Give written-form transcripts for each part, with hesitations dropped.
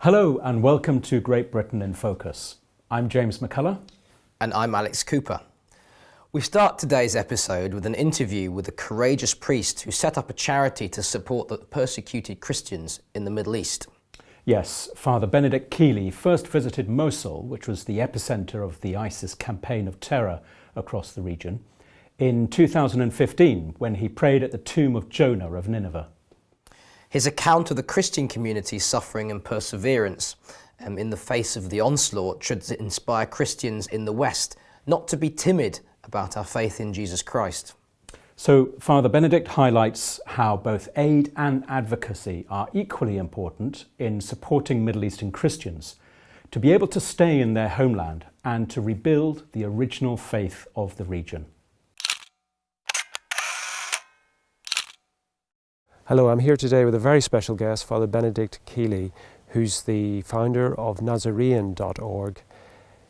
Hello and welcome to Great Britain in Focus. I'm James McCullough. And I'm Alex Cooper. We start today's episode with an interview with a courageous priest who set up a charity to support the persecuted Christians in the Middle East. Yes, Fr Benedict Kiely first visited Mosul, which was the epicenter of the ISIS campaign of terror across the region, in 2015 when he prayed at the tomb of Jonah of Nineveh. His account of the Christian community's suffering and perseverance in the face of the onslaught should inspire Christians in the West not to be timid about our faith in Jesus Christ. So Fr Benedict highlights how both aid and advocacy are equally important in supporting Middle Eastern Christians to be able to stay in their homeland and to rebuild the original faith of the region. Hello, I'm here today with a very special guest, Fr Benedict Kiely, who's the founder of Nazarean.org.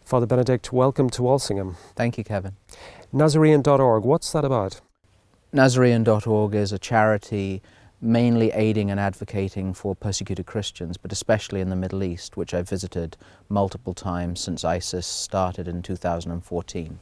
Fr Benedict, welcome to Walsingham. Thank you, Kevin. Nazarean.org, what's that about? Nazarean.org is a charity mainly aiding and advocating for persecuted Christians, but especially in the Middle East, which I've visited multiple times since ISIS started in 2014.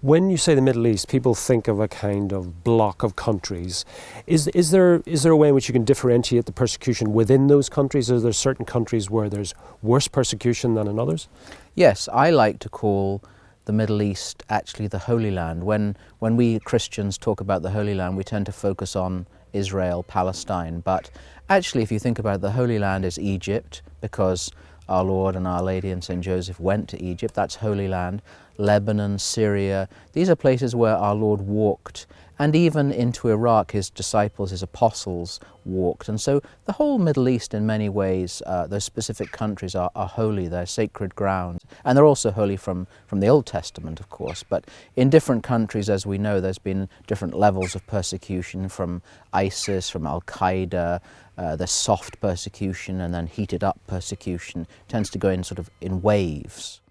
When you say the Middle East, people think of a kind of block of countries. Is there a way in which you can differentiate the persecution within those countries? Are there certain countries where there's worse persecution than in others? Yes, I like to call the Middle East actually the Holy Land. When we Christians talk about the Holy Land, we tend to focus on Israel, Palestine, but actually if you think about it, the Holy Land is Egypt, because our Lord and Our Lady and St. Joseph went to Egypt. That's Holy Land. Lebanon, Syria, these are places where our Lord walked, and even into Iraq his disciples, his apostles walked. And so the whole Middle East in many ways, those specific countries are holy, they're sacred ground, and they're also holy from the Old Testament, of course. But in different countries, as we know, there's been different levels of persecution, from ISIS, from Al-Qaeda. The soft persecution and then heated up persecution tends to go in sort of in waves.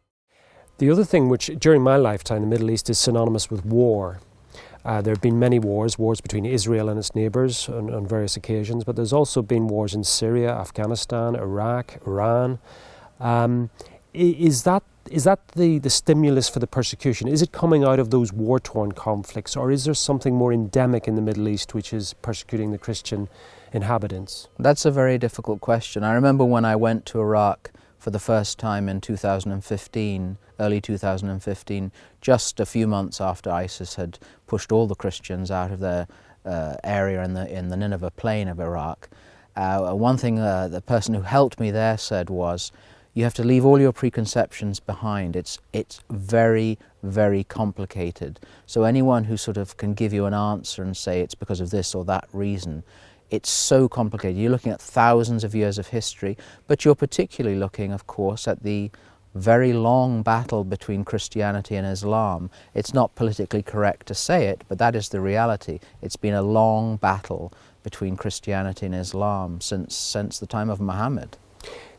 The other thing which, during my lifetime, the Middle East is synonymous with war. There have been many wars between Israel and its neighbours on various occasions, but there's also been wars in Syria, Afghanistan, Iraq, Iran. Is that the stimulus for the persecution? Is it coming out of those war-torn conflicts, or is there something more endemic in the Middle East which is persecuting the Christian inhabitants? That's a very difficult question. I remember when I went to Iraq for the first time in 2015, early 2015, just a few months after ISIS had pushed all the Christians out of their area in the Nineveh plain of Iraq. One thing the person who helped me there said was, you have to leave all your preconceptions behind. It's very, very complicated. So anyone who sort of can give you an answer and say it's because of this or that reason, it's so complicated. You're looking at thousands of years of history, but you're particularly looking, of course, at the very long battle between Christianity and Islam. It's not politically correct to say it, but that is the reality. It's been a long battle between Christianity and Islam since the time of Muhammad.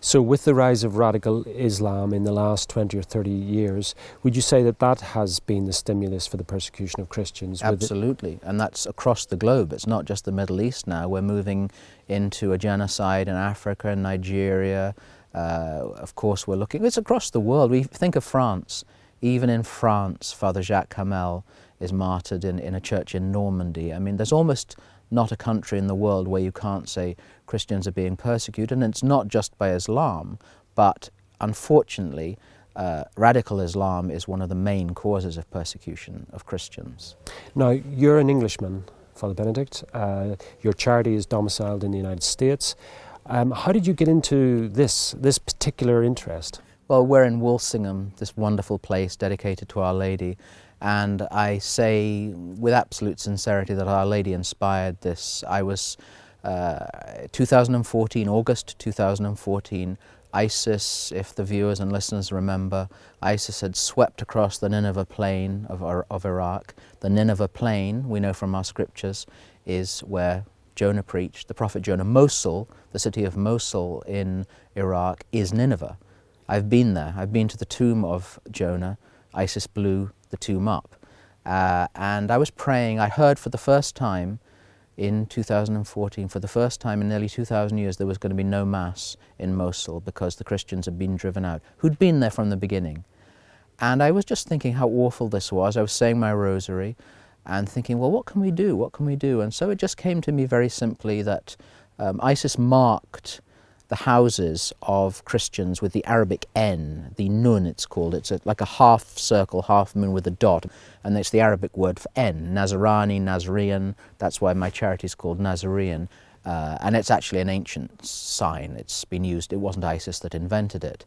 So with the rise of radical Islam in the last 20 or 30 years, would you say that has been the stimulus for the persecution of Christians? Absolutely, and that's across the globe. It's not just the Middle East now. We're moving into a genocide in Africa and Nigeria. Of course, it's across the world. We think of France. Even in France, Father Jacques Hamel is martyred in a church in Normandy. I mean, there's almost not a country in the world where you can't say Christians are being persecuted, and it's not just by Islam, but unfortunately radical Islam is one of the main causes of persecution of Christians. Now, you're an Englishman, Fr Benedict. Your charity is domiciled in the United States. How did you get into this particular interest? Well, we're in Walsingham, this wonderful place dedicated to Our Lady, and I say with absolute sincerity that Our Lady inspired this. I was 2014, August 2014, ISIS, if the viewers and listeners remember, ISIS had swept across the Nineveh plain of Iraq. The Nineveh plain, we know from our scriptures, is where Jonah preached, the prophet Jonah. Mosul, the city of Mosul in Iraq, is Nineveh. I've been there. I've been to the tomb of Jonah. ISIS blew the tomb up. And I was praying. I heard for the first time in 2014, for the first time in nearly 2,000 years, there was going to be no Mass in Mosul because the Christians had been driven out, who'd been there from the beginning. And I was just thinking how awful this was. I was saying my rosary and thinking, well, what can we do? What can we do? And so it just came to me very simply that ISIS marked the houses of Christians with the Arabic N, the Nun it's called. It's like a half circle, half moon with a dot, and it's the Arabic word for N, Nazarani, Nazarean. That's why my charity is called Nazarean. And it's actually an ancient sign. It's been used, it wasn't ISIS that invented it.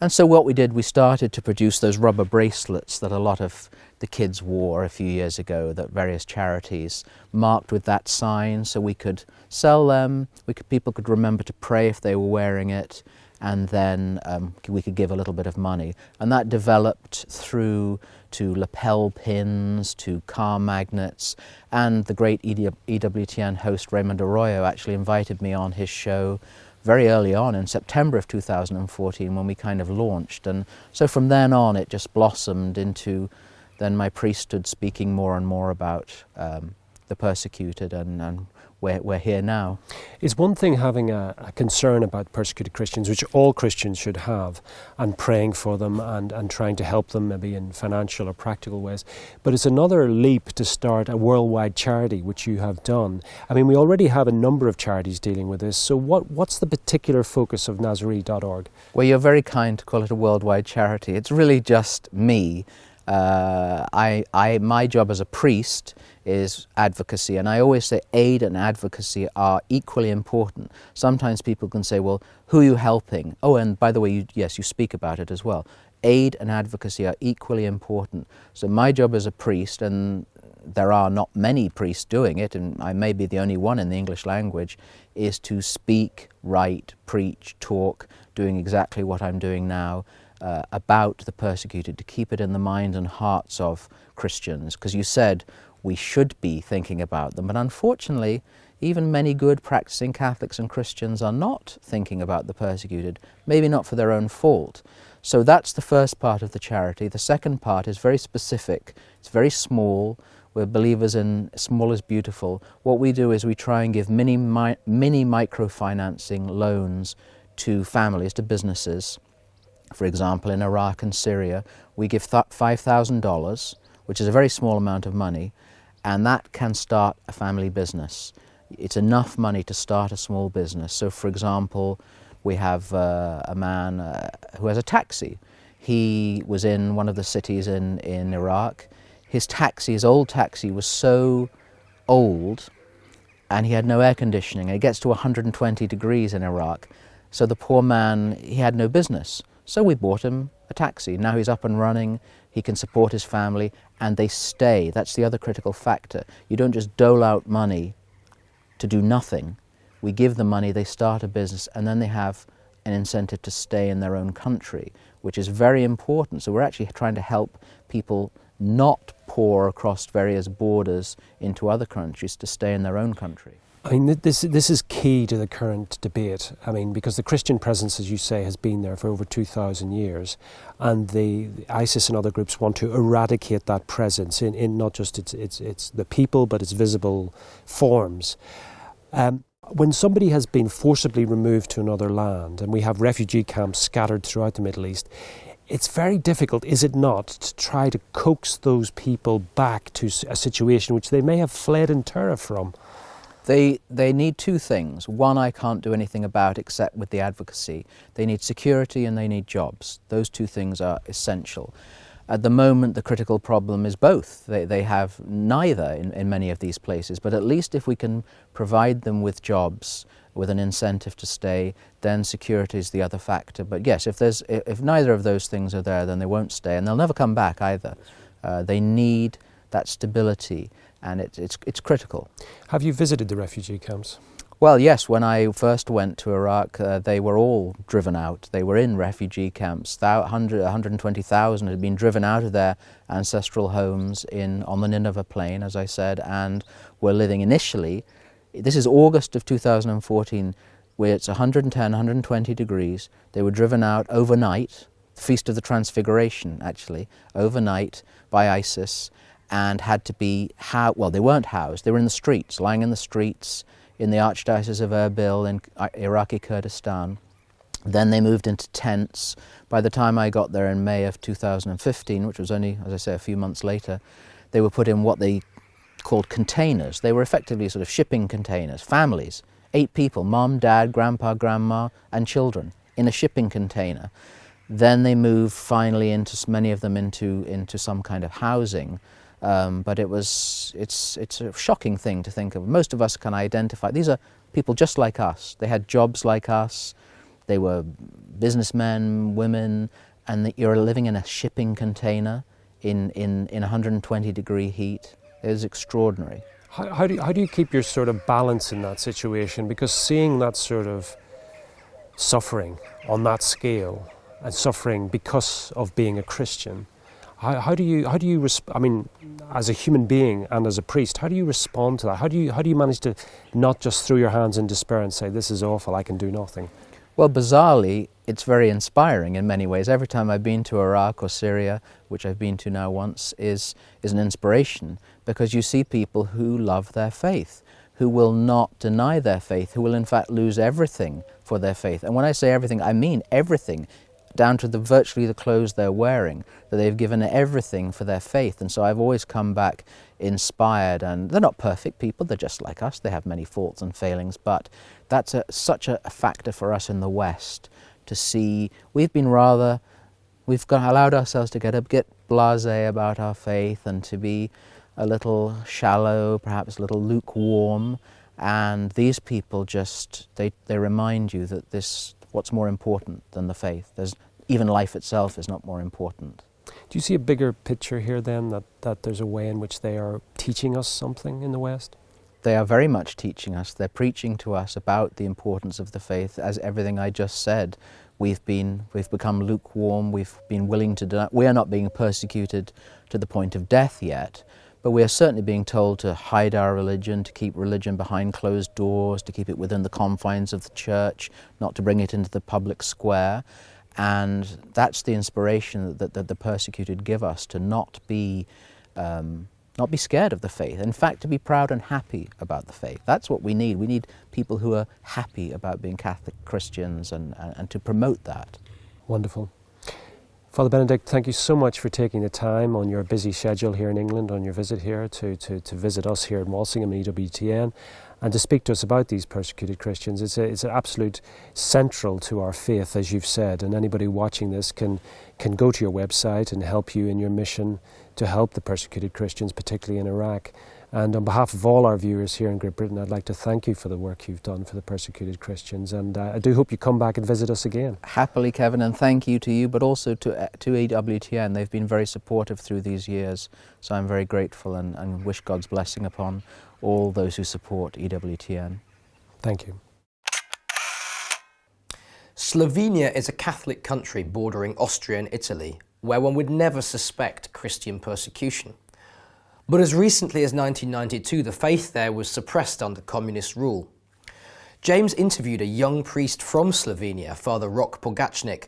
And so what we did, we started to produce those rubber bracelets that a lot of the kids wore a few years ago, that various charities marked with that sign, so we could sell them, people could remember to pray if they were wearing it, and then we could give a little bit of money. And that developed through to lapel pins, to car magnets, and the great EWTN host Raymond Arroyo actually invited me on his show very early on in September of 2014 when we kind of launched. And so from then on it just blossomed into then my priesthood speaking more and more about the persecuted, and we're here now. It's one thing having a concern about persecuted Christians, which all Christians should have, and praying for them and trying to help them maybe in financial or practical ways. But it's another leap to start a worldwide charity, which you have done. I mean, we already have a number of charities dealing with this, so what's the particular focus of Nazarene.org? Well, you're very kind to call it a worldwide charity. It's really just me. My job as a priest is advocacy, and I always say aid and advocacy are equally important. Sometimes people can say, well, who are you helping? Oh, and by the way, you speak about it as well. Aid and advocacy are equally important. So my job as a priest, and there are not many priests doing it, and I may be the only one in the English language, is to speak, write, preach, talk, doing exactly what I'm doing now, about the persecuted, to keep it in the minds and hearts of Christians. Because you said we should be thinking about them, but unfortunately even many good practicing Catholics and Christians are not thinking about the persecuted, maybe not for their own fault. So that's the first part of the charity. The second part is very specific, it's very small. We're believers in small is beautiful. What we do is we try and give mini microfinancing loans to families, to businesses. For example, in Iraq and Syria, we give $5,000, which is a very small amount of money, and that can start a family business. It's enough money to start a small business. So, for example, we have a man who has a taxi. He was in one of the cities in Iraq. His old taxi was so old, and he had no air conditioning. It gets to 120 degrees in Iraq. So the poor man, he had no business. So we bought him a taxi. Now he's up and running, he can support his family, and they stay. That's the other critical factor. You don't just dole out money to do nothing. We give them money, they start a business, and then they have an incentive to stay in their own country, which is very important. So we're actually trying to help people not pour across various borders into other countries, to stay in their own country. I mean, this is key to the current debate. I mean, because the Christian presence, as you say, has been there for over 2,000 years, and the ISIS and other groups want to eradicate that presence in not just its the people, but its visible forms. When somebody has been forcibly removed to another land, and we have refugee camps scattered throughout the Middle East, it's very difficult, is it not, to try to coax those people back to a situation which they may have fled in terror from? They need two things. One, I can't do anything about except with the advocacy. They need security and they need jobs. Those two things are essential. At the moment, the critical problem is both. They have neither in many of these places, but at least if we can provide them with jobs, with an incentive to stay, then security is the other factor. But yes, if neither of those things are there, then they won't stay, and they'll never come back either. They need that stability, and it's critical. Have you visited the refugee camps? Well, yes, when I first went to Iraq, they were all driven out. They were in refugee camps. 120,000 had been driven out of their ancestral homes on the Nineveh plain, as I said, and were living initially. This is August of 2014, where it's 110, 120 degrees. They were driven out overnight, the Feast of the Transfiguration, actually, overnight by ISIS. and had to be, well, they weren't housed, they were in the streets, lying in the streets in the Archdiocese of Erbil in Iraqi Kurdistan. Then they moved into tents. By the time I got there in May of 2015, which was only, as I say, a few months later, they were put in what they called containers. They were effectively sort of shipping containers, families, 8 people, mum, dad, grandpa, grandma, and children, in a shipping container. Then they moved finally many of them into some kind of housing. But it's a shocking thing to think of. Most of us can identify. These are people just like us. They had jobs like us. They were businessmen, women, and you're living in a shipping container in 120-degree heat. It was extraordinary. How do you keep your sort of balance in that situation? Because seeing that sort of suffering on that scale, and suffering because of being a Christian, how do you I mean, as a human being and as a priest, how do you respond to that? How do you manage to not just throw your hands in despair and say, this is awful, I can do nothing? Well, bizarrely, it's very inspiring in many ways. Every time I've been to Iraq or Syria, which I've been to now once, is an inspiration, because you see people who love their faith, who will not deny their faith, who will in fact lose everything for their faith. And when I say everything, I mean everything, down to virtually the clothes they're wearing, that they've given everything for their faith. And so I've always come back inspired, and they're not perfect people, they're just like us, they have many faults and failings, but that's such a factor for us in the West to see. We've allowed ourselves to get a bit blasé about our faith and to be a little shallow, perhaps a little lukewarm, and these people just, they remind you that what's more important than the faith? Even life itself is not more important. Do you see a bigger picture here then, that there's a way in which they are teaching us something in the West? They are very much teaching us. They're preaching to us about the importance of the faith. As everything I just said, we've become lukewarm, we've been willing to deny. We are not being persecuted to the point of death yet, but we are certainly being told to hide our religion, to keep religion behind closed doors, to keep it within the confines of the church, not to bring it into the public square. And that's the inspiration that the persecuted give us, to not be scared of the faith. In fact, to be proud and happy about the faith. That's what we need. We need people who are happy about being Catholic Christians and to promote that. Wonderful. Father Benedict, thank you so much for taking the time on your busy schedule here in England, on your visit here to visit us here in Walsingham and EWTN, and to speak to us about these persecuted Christians. It's an absolute central to our faith, as you've said, and anybody watching this can go to your website and help you in your mission to help the persecuted Christians, particularly in Iraq. And on behalf of all our viewers here in Great Britain, I'd like to thank you for the work you've done for the persecuted Christians, and I do hope you come back and visit us again. Happily, Kevin, and thank you to you, but also to EWTN. They've been very supportive through these years, so I'm very grateful and wish God's blessing upon all those who support EWTN. Thank you. Slovenia is a Catholic country bordering Austria and Italy, where one would never suspect Christian persecution. But as recently as 1992, the faith there was suppressed under communist rule. James interviewed a young priest from Slovenia, Fr Rok Pogačnik,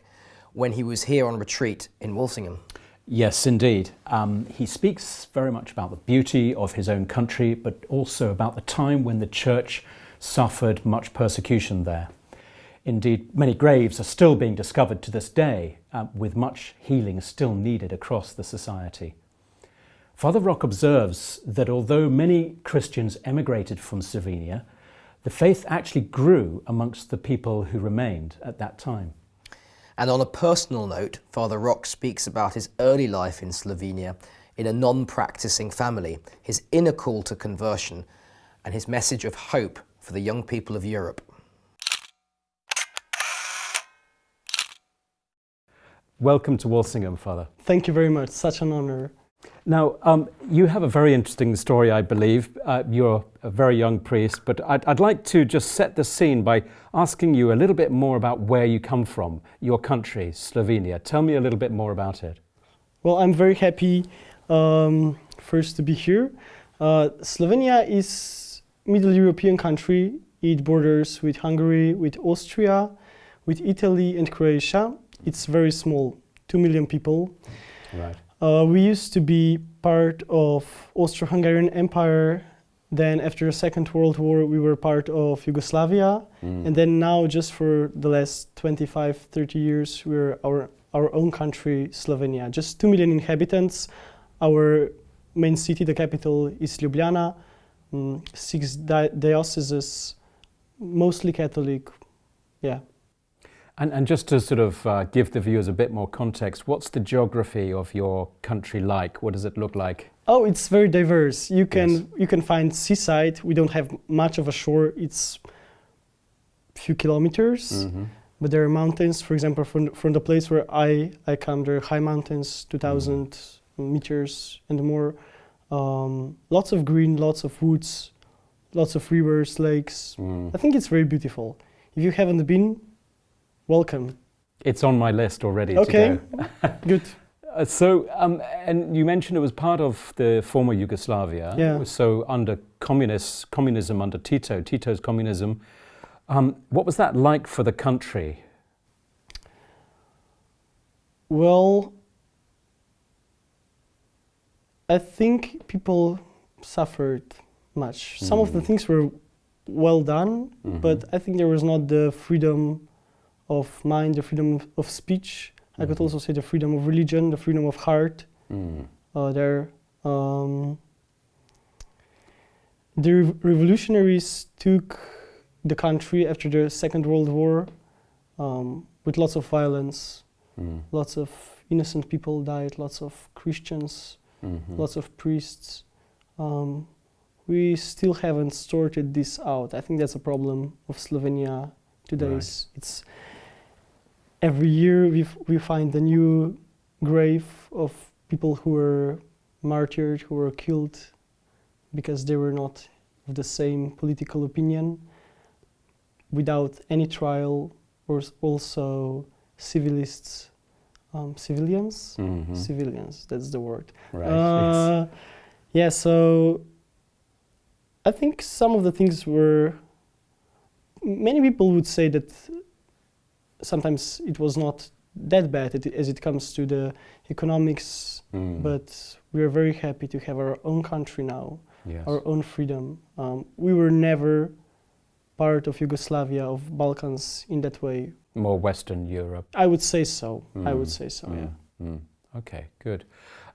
when he was here on retreat in Walsingham. Yes, indeed. He speaks very much about the beauty of his own country, but also about the time when the church suffered much persecution there. Indeed, many graves are still being discovered to this day, with much healing still needed across the society. Father Rok observes that although many Christians emigrated from Slovenia, the faith actually grew amongst the people who remained at that time. And on a personal note, Father Rok speaks about his early life in Slovenia in a non-practicing family, his inner call to conversion, and his message of hope for the young people of Europe. Welcome to Walsingham, Father. Thank you very much. Such an honor. Now, you have a very interesting story, I believe. You're a very young priest, but I'd like to just set the scene by asking you a little bit more about where you come from, your country, Slovenia. Tell me a little bit more about it. Well, I'm very happy first to be here. Slovenia is a Middle European country. It borders with Hungary, with Austria, with Italy and Croatia. It's very small, 2 million people. Right. We used to be part of Austro-Hungarian Empire. Then after the Second World War, we were part of Yugoslavia. And then now, just for the last 25, 30 years, we're our own country, Slovenia. Just 2 million inhabitants. Our main city, the capital, is Ljubljana. 6 dioceses, mostly Catholic. Yeah. And just to sort of give the viewers a bit more context, what's the geography of your country like? What does it look like? Oh, it's very diverse. You can find seaside. We don't have much of a shore. It's a few kilometers, but there are mountains. For example, from the place where I come, there are high mountains, 2,000 meters and more. Lots of green, lots of woods, lots of rivers, lakes. I think it's very beautiful. If you haven't been, welcome. It's on my list already to go. Good. And you mentioned it was part of the former Yugoslavia. Yeah. So under communism under Tito's communism. What was that like for the country? Well, I think people suffered much. Some of the things were well done, but I think there was not the freedom of mind, the freedom of speech. I could also say the freedom of religion, the freedom of heart. The revolutionaries took the country after the Second World War with lots of violence. Lots of innocent people died, lots of Christians, lots of priests. We still haven't sorted this out. I think that's a problem of Slovenia today. Right. It's every year we find a new grave of people who were martyred, who were killed because they were not of the same political opinion, without any trial, or also civilians, that's the word. Right, yes. Yeah, so I think some of the things were, many people would say that sometimes it was not that bad as it comes to the economics, but we are very happy to have our own country now, our own freedom. We were never part of Yugoslavia, of Balkans in that way. More Western Europe. I would say so. I would say so, yeah. Okay, good.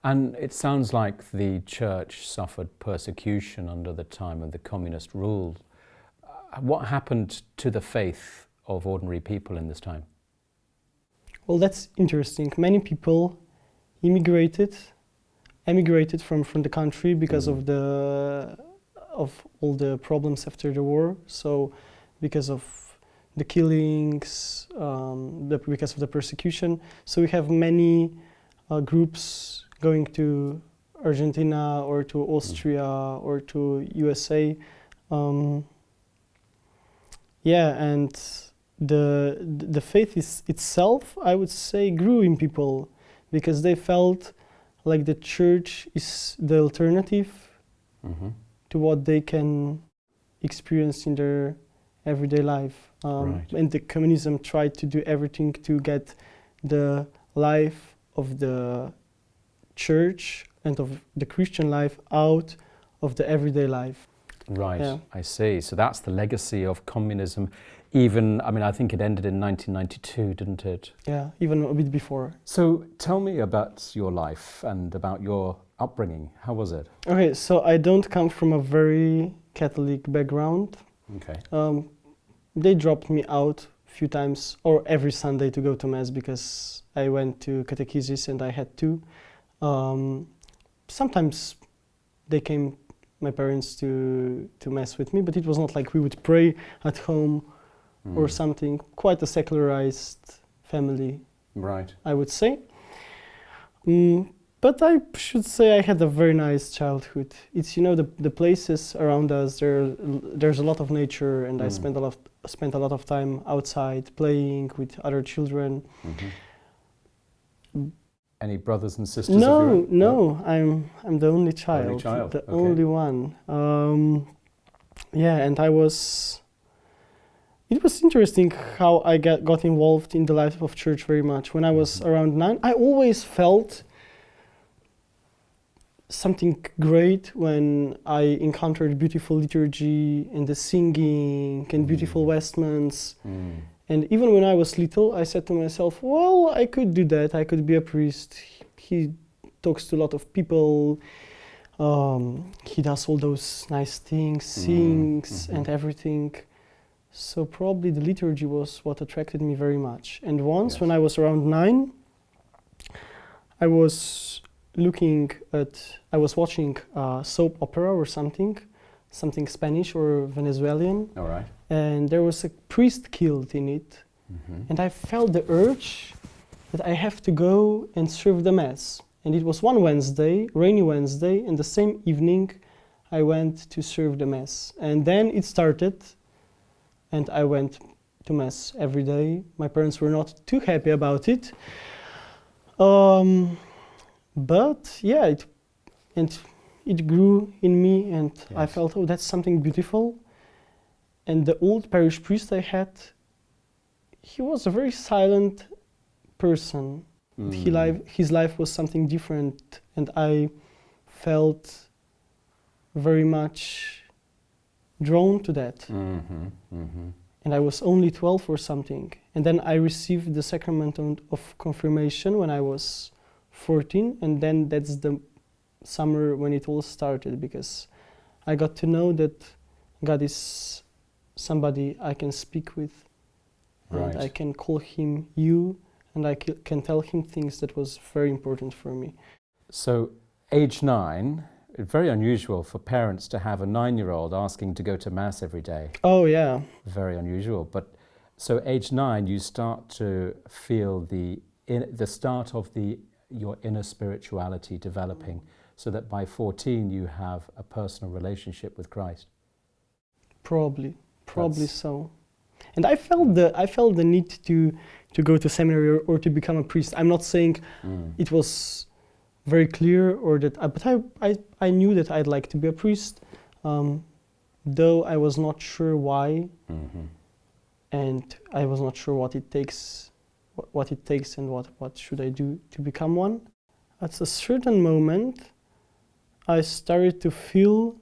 And it sounds like the church suffered persecution under the time of the communist rule. What happened to the faith of ordinary people in this time? Well, that's interesting. Many people emigrated from the country because of all the problems after the war. So because of the killings, because of the persecution. So we have many groups going to Argentina or to Austria or to USA. And the faith itself, I would say, grew in people because they felt like the church is the alternative to what they can experience in their everyday life. And the communism tried to do everything to get the life of the church and of the Christian life out of the everyday life. Right, yeah. I see. So that's the legacy of communism. Even, I mean, I think it ended in 1992, didn't it? Yeah, even a bit before. So tell me about your life and about your upbringing. How was it? Okay, so I don't come from a very Catholic background. Okay. They dropped me out a few times, or every Sunday, to go to Mass because I went to catechesis and I had to. Sometimes they came, my parents, to Mass with me, but it was not like we would pray at home or something. Quite a secularized family, right? I would say. But I should say I had a very nice childhood. It's, you know, the places around us, there's a lot of nature, and I spent a lot of time outside playing with other children. Any brothers and sisters? No. I'm the only child. Only one. And it was interesting how I got involved in the life of church very much. When I was around 9, I always felt something great when I encountered beautiful liturgy and the singing and beautiful vestments. And even when I was little, I said to myself, well, I could do that. I could be a priest. He talks to a lot of people. He does all those nice things, sings and everything. So probably the liturgy was what attracted me very much. And once when I was around 9, I was watching a soap opera or something Spanish or Venezuelan. All right. And there was a priest killed in it. And I felt the urge that I have to go and serve the Mass. And it was one Wednesday, rainy Wednesday, and the same evening I went to serve the Mass. And then it started, and I went to Mass every day. My parents were not too happy about it. But yeah, it grew in me, and I felt, oh, that's something beautiful. And the old parish priest I had, he was a very silent person. His life was something different, and I felt very much drawn to that. And I was only 12 or something. And then I received the sacrament of confirmation when I was 14, and then that's the summer when it all started, because I got to know that God is somebody I can speak with, and I can call him you, and I can tell him things that was very important for me. So, age 9, very unusual for parents to have a 9-year-old asking to go to Mass every day. Oh yeah. Very unusual. But so, age 9, you start to feel the start of your inner spirituality developing, so that by 14 you have a personal relationship with Christ. Probably so. And I felt the need to go to seminary or to become a priest. I'm not saying it was very clear or that, but I knew that I'd like to be a priest, though I was not sure why, and I was not sure what it takes and what should I do to become one. At a certain moment, I started to feel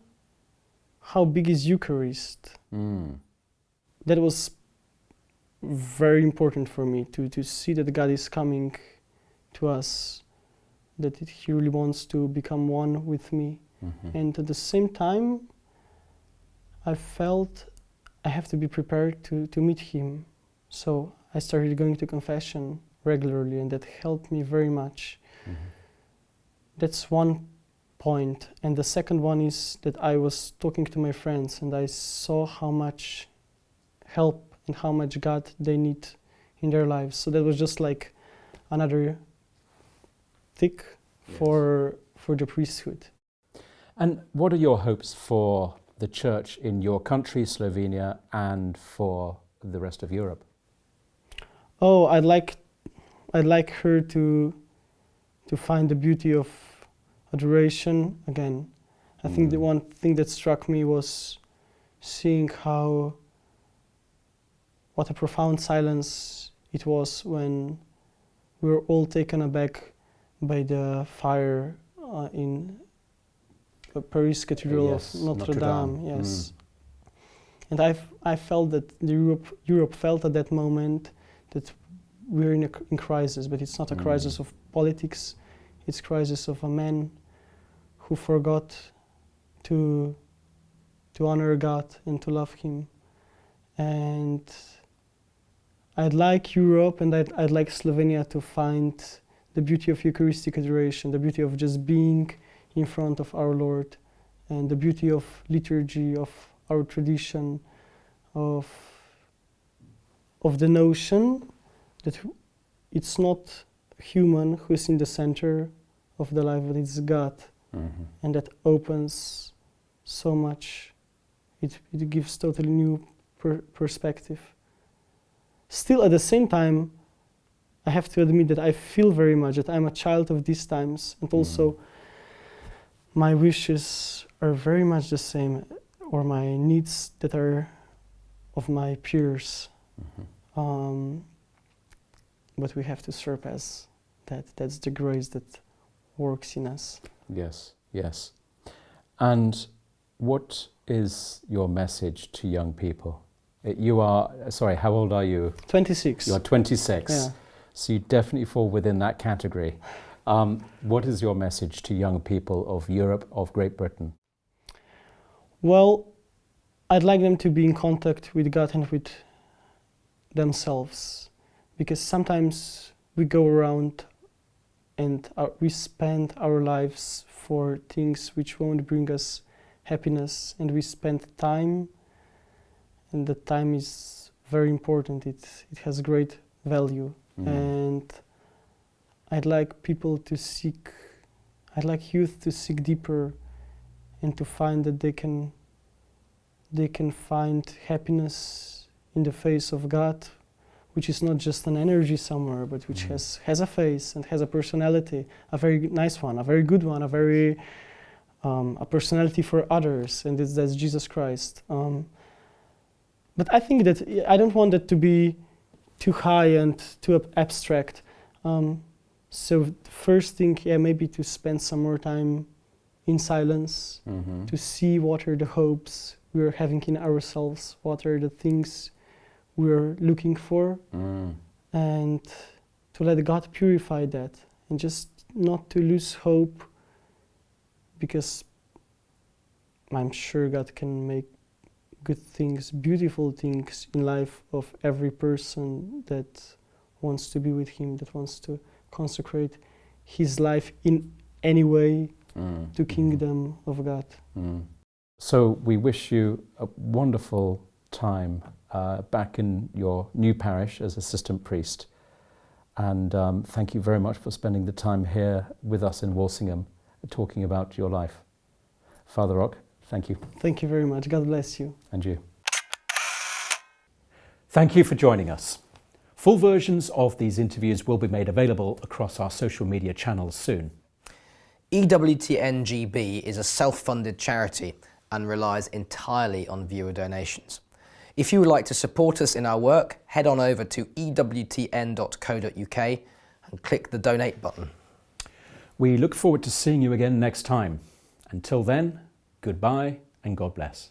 how big is Eucharist. That was very important for me to see that God is coming to us, that he really wants to become one with me. And at the same time, I felt I have to be prepared to meet him. So I started going to confession regularly, and that helped me very much. That's one point. And the second one is that I was talking to my friends, and I saw how much help and how much God they need in their lives. So that was just like another tick for the priesthood. And what are your hopes for the church in your country, Slovenia, and for the rest of Europe? Oh, I'd like her to find the beauty of adoration again. I think the one thing that struck me was seeing what a profound silence it was when we were all taken aback by the fire in the Paris Cathedral of Notre Dame. Yes. And I felt that Europe felt at that moment that we're in crisis, but it's not a crisis of politics, it's a crisis of a man who forgot to honor God and to love him. And I'd like Europe and I'd like Slovenia to find the beauty of Eucharistic adoration, the beauty of just being in front of our Lord, and the beauty of liturgy, of our tradition, of the notion that it's not human who is in the center of the life, but it's God. And that opens so much. It gives totally new perspective. Still, at the same time, I have to admit that I feel very much that I'm a child of these times, and also my wishes are very much the same, or my needs that are of my peers. But we have to surpass that. That's the grace that works in us. Yes. Yes. And what is your message to young people? You are, sorry, how old are you? 26. You are 26. Yeah. So you definitely fall within that category. What is your message to young people of Europe, of Great Britain? Well, I'd like them to be in contact with God and with themselves, because sometimes we go around and we spend our lives for things which won't bring us happiness, and we spend time, and that time is very important. It has great value, and I'd like people to seek, I'd like youth to seek deeper and to find that they can find happiness in the face of God, which is not just an energy somewhere, but which has a face and has a personality, a very nice one, a very good one, a very a personality for others, and that's Jesus Christ. But I think that I don't want it to be too high and too abstract. So the first thing, maybe to spend some more time in silence, to see what are the hopes we're having in ourselves, what are the things we're looking for, and to let God purify that, and just not to lose hope, because I'm sure God can make good things, beautiful things in life of every person that wants to be with Him, that wants to consecrate his life in any way to kingdom of God. So we wish you a wonderful time back in your new parish as assistant priest, and thank you very much for spending the time here with us in Walsingham talking about your life. Father Rok, thank you. Thank you very much. God bless you. And you. Thank you for joining us. Full versions of these interviews will be made available across our social media channels soon. EWTN-GB is a self-funded charity and relies entirely on viewer donations. If you would like to support us in our work, head on over to ewtn.co.uk and click the donate button. We look forward to seeing you again next time. Until then, goodbye and God bless.